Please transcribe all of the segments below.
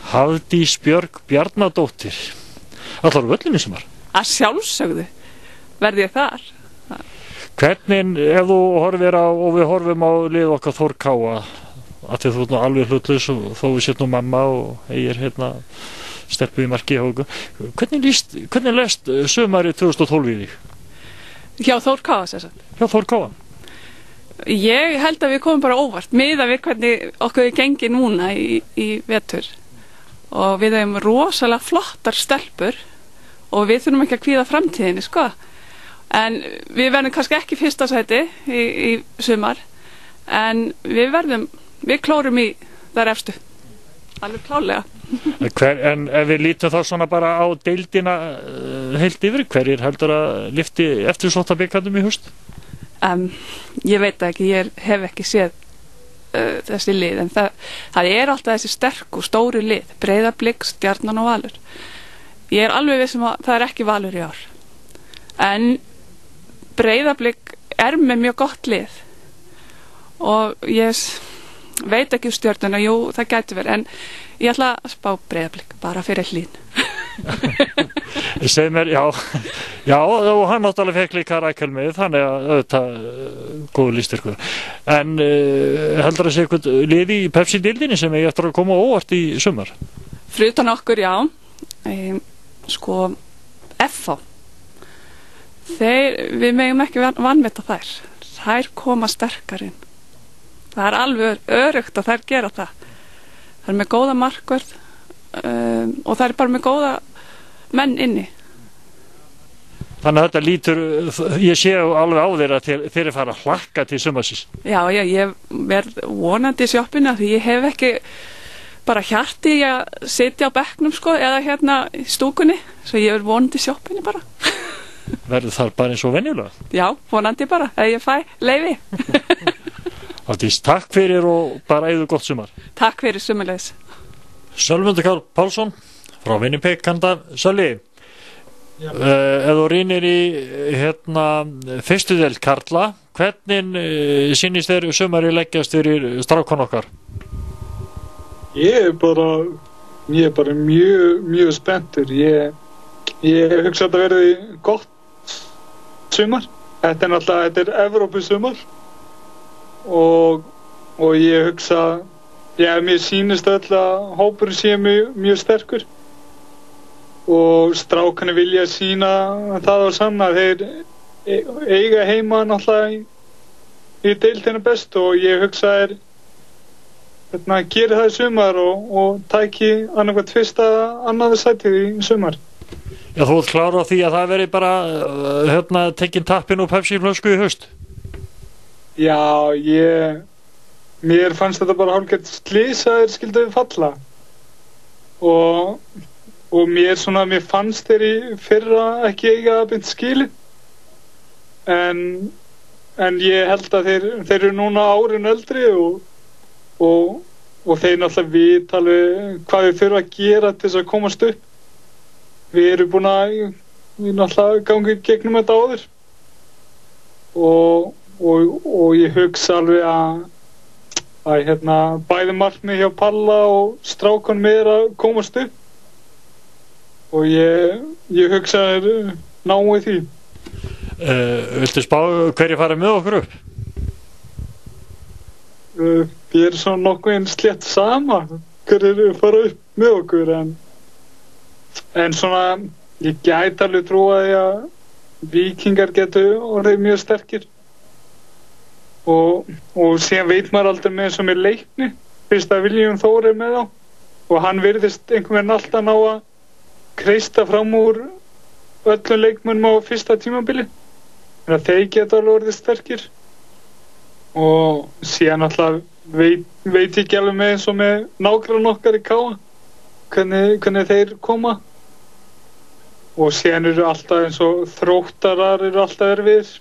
Hafdís Björg Bjarnadóttir. Allar völlin í sumar? Að sjálfsögðu verð ég þar. Hvernig, ef þú horfir á, og við horfum á lið okkar Þór Káa, að því þú ert nú alveg hlutlaus og þó við sétt nú mamma og eigir stelpu í marki hjá okkur. Hvernig lest sumarið 2012 í þig? Hjá Þór Káa, sem sagt. Hjá Þór Káa? Ég held að við komum bara óvart, miðað við hvernig okkur gengi núna í vetur. Og við hefum rosalega flottar stelpur og við þurfum ekki að kvíða framtíðinni, sko. En við verðum kannski ekki fyrsta sæti í sumar, en við klórum í þar efstu, alveg klálega. En ef við lítum þá svona bara á deildina heilt yfir, hverjir heldur að lyfti eftirsóttabikarnum í haust? Ég veit ekki, ég hef ekki séð þessi lið, en það er alltaf þessi sterku, stóru lið, Breiðablik, Stjarnan og Valur. Ég er alveg viss að það er ekki Valur í ár, en Breiðablik er með mjög gott lið og ég veit ekki Stjörnuna, jú, það gæti verið, en ég ætla að spá Breiðablik, bara fyrir Hlín. Segð mér, já, og hann náttúrulega fekk líka Rækhelmið, þannig að auðvitað góður lýstyrkur. En heldur að segja eitthvað liði í Pepsi-dildinni sem ég eftir að koma óvart í sumar? Frutan okkur, já. Sko, FH. Við megum ekki vanmeta þær. Þær koma sterkar inn. Það er alveg öruggt að þær gera það. Það er með góða markvörð og það er bara með góða menn inni. Þannig að þetta lítur, ég sé alveg á þér að þeir fara að hlakka til sumarsins. Já, ég verð vonandi í sjoppinu því ég hef ekki bara hjarti í að sitja á bekknum, sko, eða hérna í stúkunni, svo ég verð vonandi í sjoppinu bara. Verður þar bara eins og venjulega? Já, vonandi bara, ef ég fæ leyfi. Hafdís, takk fyrir og bara eigðu gott sumar. Takk fyrir sömuleiðis. Sölmundur Karl Pálsson frá Winnipeg, Kanada. Sölvi, ef þú rýnir í fyrstu deild karla, hvernig sýnist þér sumari leggjast fyrir strákon okkar? Ég er bara mjög spenntur. Ég hugsa að þetta verði gott sumar. Þetta er Evrópusumar og ég hugsa, mér sýnist öll að hópurinn sé mjög sterkur og strákarnir vilja sýna það á sanna. Þeir eiga heima náttúrulega í deildina best og ég hugsa geri það í sumar og tæki annarkvæmt fyrsta annaði sætið í sumar. Já, þú ert klár á því að það veri bara tekin tappin úr Pepsi-flösku í haust? Já, mér fannst þetta bara hálfgert slys að þeir skildu falla og mér fannst þeir í fyrra ekki eiga að beint skilið en ég held að þeir eru núna árin eldri og þeir náttúrulega vita alveg hvað við þurfum að gera til þess að komast upp. Við erum búin að náttúrulega ganga gegnum þetta áður og ég hugsa alveg að bæði markmið hjá Palla og strákan með að komast upp og ég hugsa náið því. Viltu spá hverju fara með okkur upp? Ég er svona nokkuð einn slétt sama hverju fara upp með okkur en svona ég gæti alveg trúa því að Víkingar getur orðið mjög sterkir og síðan veit maður aldrei með eins og með Leikni, fyrst að Viljum Þór með þá og hann virðist einhvern veginn alltaf ná að kreista fram úr öllum leikmönnum á fyrsta tímabili en að þeir geta alveg orðið sterkir og síðan alltaf veit ég ekki alveg með eins og með nágrann okkar í Káa hvernig þeir koma og síðan eru alltaf eins og Þróttarar eru alltaf erfiðir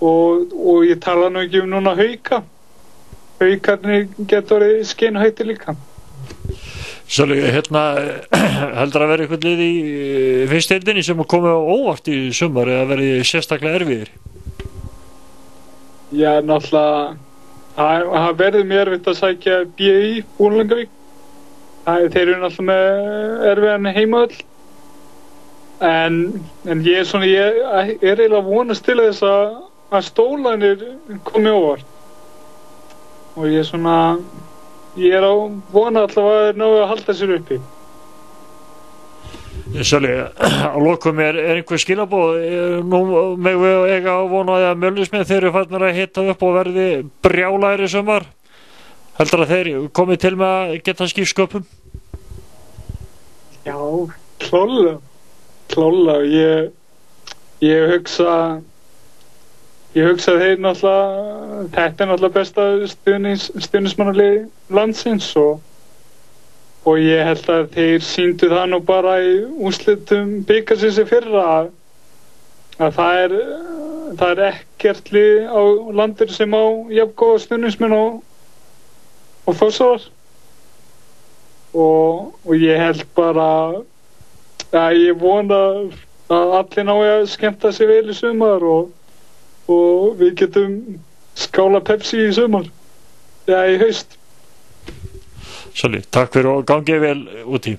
og ég tala nú ekki núna Haukarnir getur orðið skeinhættir líka. Svolítið, heldur að vera eitthvað lið í fyrstdeildinni sem komið á óvart í sumar eða verið sérstaklega erfiðir? Já, náttúrulega það verður mér erfitt að sækja BI Búlangavík. Þeir eru náttúrulega með erfiðan heimavöll. En ég er eiginlega vonast til þess að Stólarnir komi óvart. Og ég er á vona allavega að þeir náðu að halda sér uppi. Svolítið, á lokum er einhver skilaboð, nú megum við eiga á vona að Mjölnismenn þeir eru farnir að hita upp og verði brjálæðir í sumar. Heldur að þeir komið til með að geta skipt sköpum? Já, klálega. Ég hugsa þeir náttúrulega, þetta er náttúrulega besta stuðningsmannalið landsins og ég held að þeir sýndu það nú bara í úrslitum bikarsins í fyrra að það er ekkert lið á landir sem á jafn góða stuðningsmenn og Þórsarar og ég held bara að ég vona að allir nái að skemmta sig vel í sumar og við getum skála Pepsi í sumar eða í haust. Svolítið, takk fyrir og gangið vel út í.